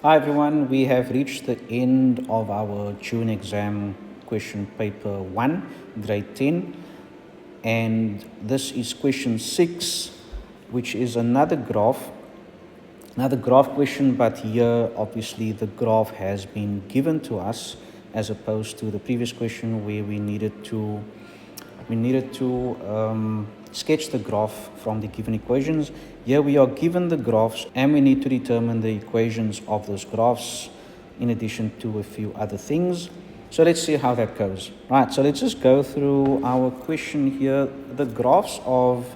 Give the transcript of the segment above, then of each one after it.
Hi everyone, we have reached the end of our June exam question paper 1, grade 10, and this is question 6, which is another graph question, but here obviously the graph has been given to us as opposed to the previous question where we needed to sketch the graph from the given equations. Here we are given the graphs and we need to determine the equations of those graphs in addition to a few other things. So let's see how that goes. Right, so let's just go through our question here. The graphs of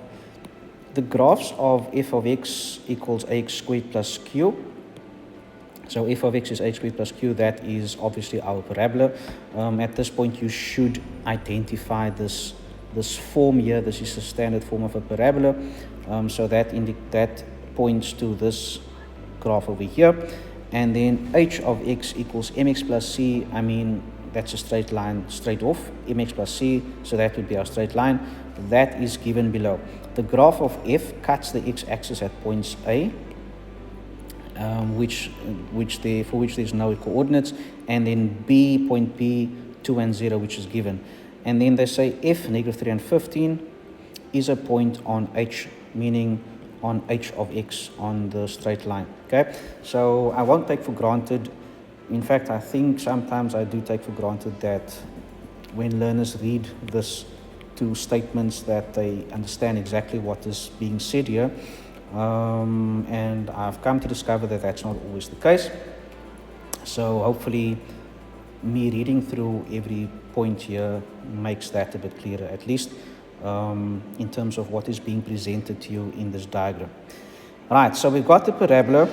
f of x equals ax squared plus q. So f of x is h squared plus q. That is obviously our parabola. At this point, you should identify this form here. This is the standard form of a parabola. So that points to this graph over here. And then h of x equals mx plus c. I mean, that's a straight line straight off, mx plus c. So that would be our straight line. That is given below. The graph of f cuts the x-axis at points A, for which there's no coordinates, and then B, point B, 2 and 0, which is given. And then they say f, negative 3 and 15, is a point on h, meaning on h of x on the straight line. Okay, so I won't take for granted. In fact, I think sometimes I do take for granted that when learners read this two statements that they understand exactly what is being said here. And I've come to discover that that's not always the case. So hopefully me reading through every point here makes that a bit clearer, at least in terms of what is being presented to you in this diagram. Right, so we've got the parabola.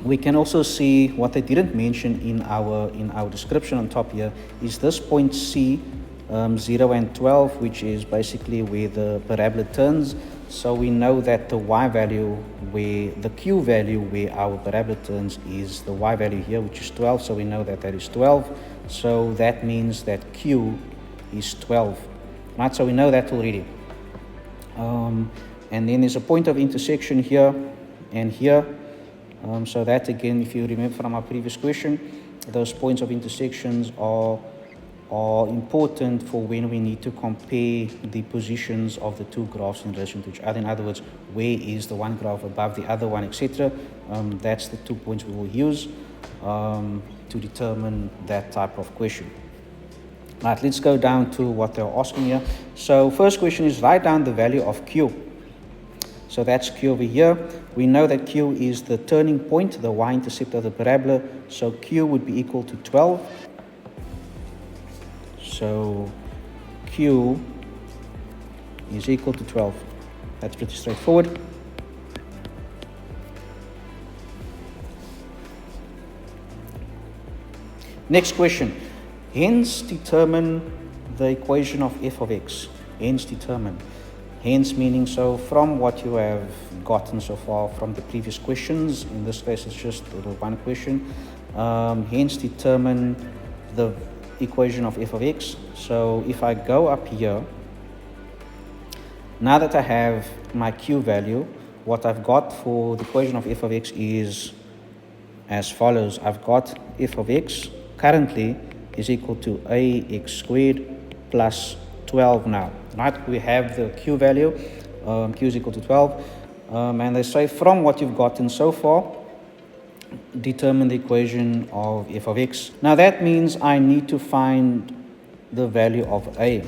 We can also see what they didn't mention in our description on top here is this point C, 0 and 12, which is basically where the parabola turns. So we know that the y value, where the q value where our parabola turns, is the y value here, which is 12. So we know that that is 12. So that means that q is 12. Right, so we know that already. And then there's a point of intersection here and here. So that, again, if you remember from our previous question, those points of intersections are important for when we need to compare the positions of the two graphs in relation to each other. In other words, where is the one graph above the other one, etc. That's the 2 points we will use to determine that type of question. Right, let's go down to what they're asking here. So first question is, write down the value of q. So that's q over here. We know that q is the turning point, the y-intercept of the parabola. So q would be equal to 12. So q is equal to 12. That's pretty straightforward. Next question. Hence determine the equation of f of x. Hence determine. Hence meaning, so from what you have gotten so far from the previous questions, in this case it's just the one question, hence determine the equation of f of x. So if I go up here, now that I have my q value, what I've got for the equation of f of x is as follows. I've got f of x currently is equal to ax squared plus 12 now. Right, we have the q value, q is equal to 12, and they say from what you've gotten so far, determine the equation of f of x. Now that means I need to find the value of a.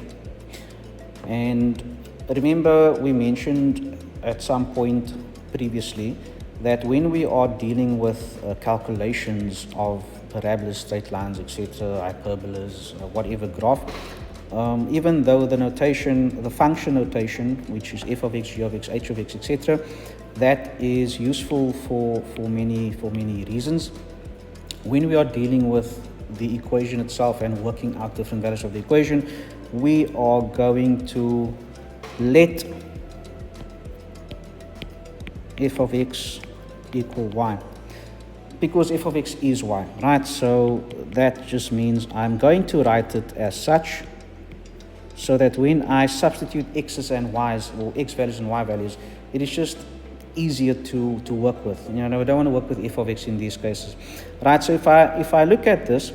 And remember, we mentioned at some point previously that when we are dealing with calculations of parabolas, straight lines, etc., hyperbolas, whatever graph, even though the notation, the function notation, which is f of x, g of x, h of x, etc., that is useful for many reasons. When we are dealing with the equation itself and working out different values of the equation, we are going to let f of x equal y, because f of x is y, right? So that just means I'm going to write it as such, so that when I substitute x's and y's, or x values and y values, it is just easier to work with. You know, I don't want to work with f of x in these cases, right? So if I look at this,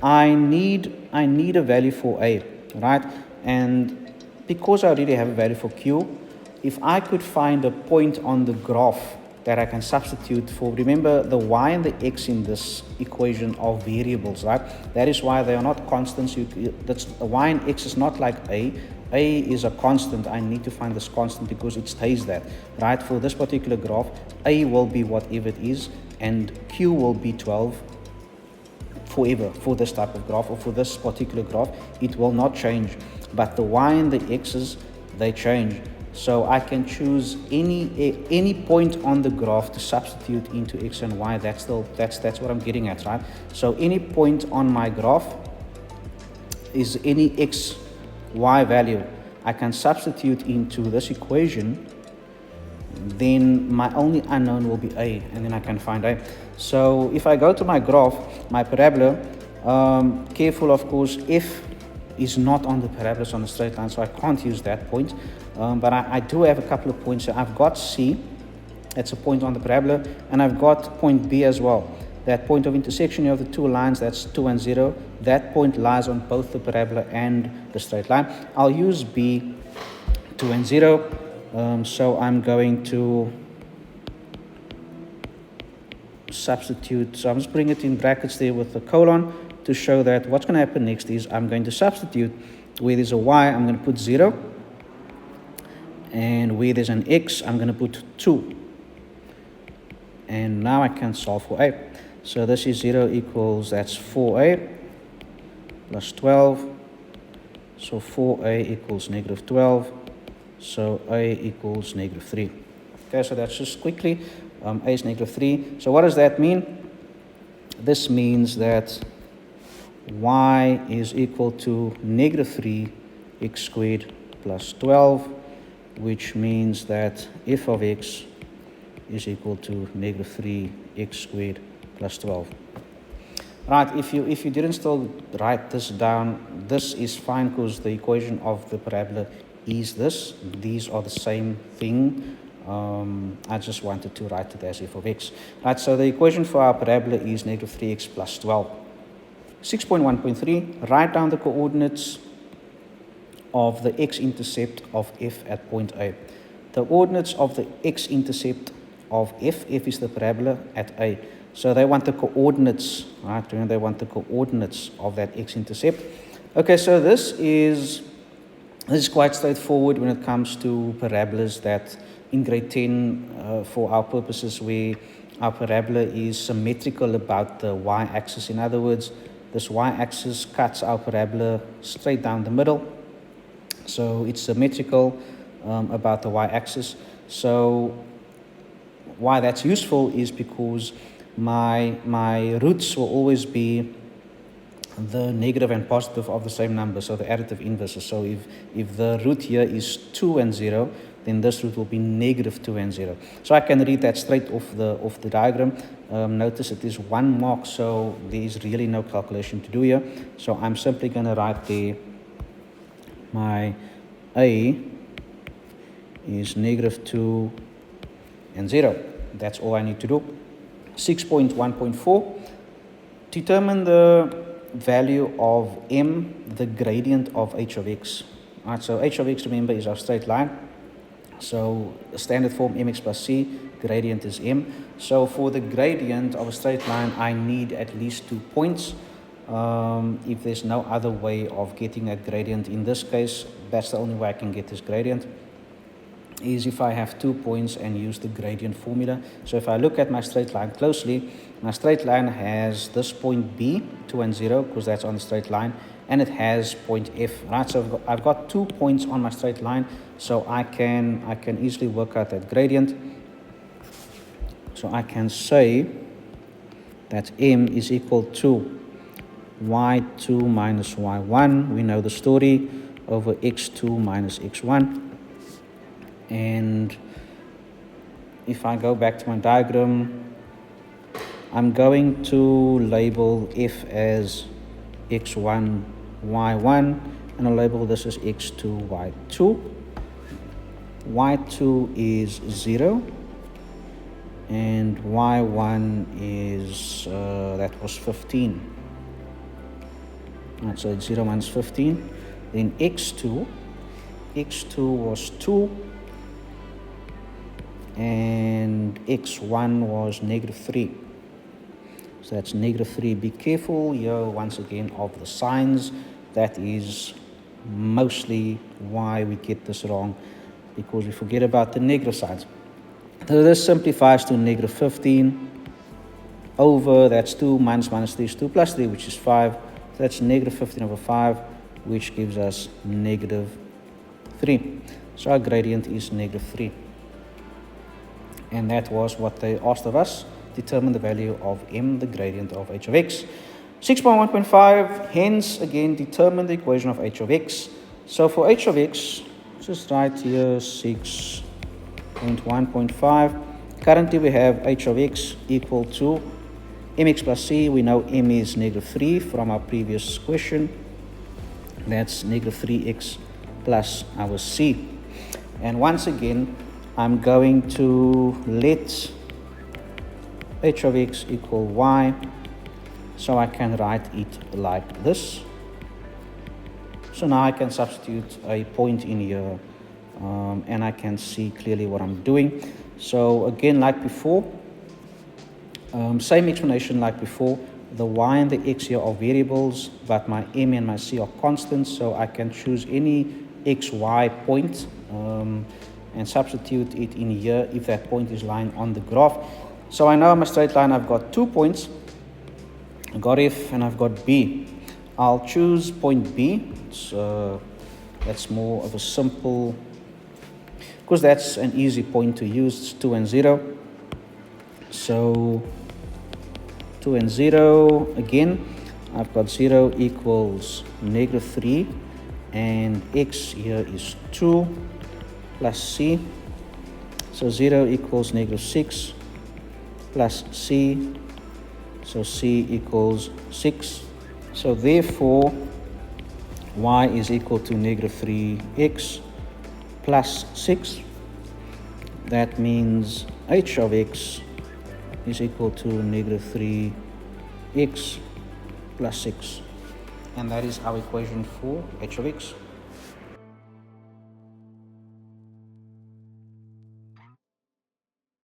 I need a value for a, right? And because I already have a value for q, if I could find a point on the graph that I can substitute for, remember the y and the x in this equation are variables, right? That is why they are not constants. That's y and x is not like a. A is a constant. I need to find this constant because it stays that, right? For this particular graph, a will be whatever it is, and q will be 12 forever for this type of graph, or for this particular graph. It will not change, but the y and the x's, they change. So I can choose any point on the graph to substitute into x and y. That's what I'm getting at, right? So any point on my graph is any x, y value I can substitute into this equation. Then my only unknown will be a, and then I can find a. So if I go to my graph, my parabola, careful of course, f is not on the parabola, it's on a straight line, so I can't use that point. But I do have a couple of points. So I've got C, that's a point on the parabola, and I've got point B as well. That point of intersection of the two lines, that's 2 and 0. That point lies on both the parabola and the straight line. I'll use B, 2 and 0. So I'm going to substitute. So I'm just putting it in brackets there with the colon to show that what's going to happen next is I'm going to substitute. Where there's a y, I'm going to put 0. And where there's an x, I'm going to put 2. And now I can solve for a. So this is 0 equals, that's 4a plus 12. So 4a equals negative 12. So a equals negative 3. Okay, so that's just quickly. A is negative 3. So what does that mean? This means that y is equal to negative 3x squared plus 12, which means that f of x is equal to negative 3x squared plus 12. Right, if you didn't still write this down, this is fine because the equation of the parabola is this. These are the same thing. I just wanted to write it as f of x. Right, so the equation for our parabola is negative 3x plus 12. 6.1.3, write down the coordinates of the x-intercept of f at point A. The coordinates of the x-intercept of f is the parabola at A. So they want the coordinates, right? They want the coordinates of that x-intercept. Okay, so this is quite straightforward when it comes to parabolas that in grade 10, for our purposes, where our parabola is symmetrical about the y-axis. In other words, this y-axis cuts our parabola straight down the middle. So it's symmetrical about the y-axis. So why that's useful is because my roots will always be the negative and positive of the same number, so the additive inverses. So if the root here is 2 and 0, then this root will be negative 2 and 0. So I can read that straight off the diagram. Notice it is 1 mark, so there is really no calculation to do here. So I'm simply going to write there my a is negative 2 and 0. That's all I need to do. 6.1.4, determine the value of m, the gradient of h of x. All right, so h of x, remember, is our straight line. So standard form mx plus c, gradient is m. So for the gradient of a straight line, I need at least 2 points. If there's no other way of getting that gradient, in this case, that's the only way I can get this gradient, is if I have 2 points and use the gradient formula. So if I look at my straight line closely, my straight line has this point B, 2 and 0, because that's on the straight line, and it has point F, right? So I've got 2 points on my straight line, so I can easily work out that gradient. So I can say that m is equal to y2 minus y1, we know the story, over x2 minus x1. And if I go back to my diagram, I'm going to label f as x1, y1, and I'll label this as x2, y2. y2 is 0, and y1 is, that was 15. Right, so 0 minus 15. Then x2 was 2, and x1 was negative 3. So that's negative 3. Be careful here once again of the signs. That is mostly why we get this wrong, because we forget about the negative signs. So this simplifies to negative 15 over, that's 2 minus 3 is 2 plus 3, which is 5. So that's negative 15 over 5, which gives us negative 3. So our gradient is negative 3. And that was what they asked of us. Determine the value of m, the gradient of h of x. 6.1.5, hence again determine the equation of h of x. So for h of x, just write here 6.1.5. Currently we have h of x equal to mx plus c. We know m is negative 3 from our previous question. That's negative 3x plus our c. And once again, I'm going to let h of x equal y, so I can write it like this. So now I can substitute a point in here, and I can see clearly what I'm doing. So again, like before, same explanation like before. The y and the x here are variables, but my m and my c are constants, so I can choose any xy point and substitute it in here if that point is lying on the graph. So I know I'm a straight line. I've got 2 points. I've got F and I've got B. I'll choose point B. That's more of a simple, because that's an easy point to use. It's 2 and 0. So 2 and 0 again. I've got 0 equals negative 3, and x here is 2 plus c. So 0 equals negative 6 plus c, so c equals 6. So therefore y is equal to negative 3x plus 6. That means h of x is equal to negative 3x plus 6. And that is our equation for h of x.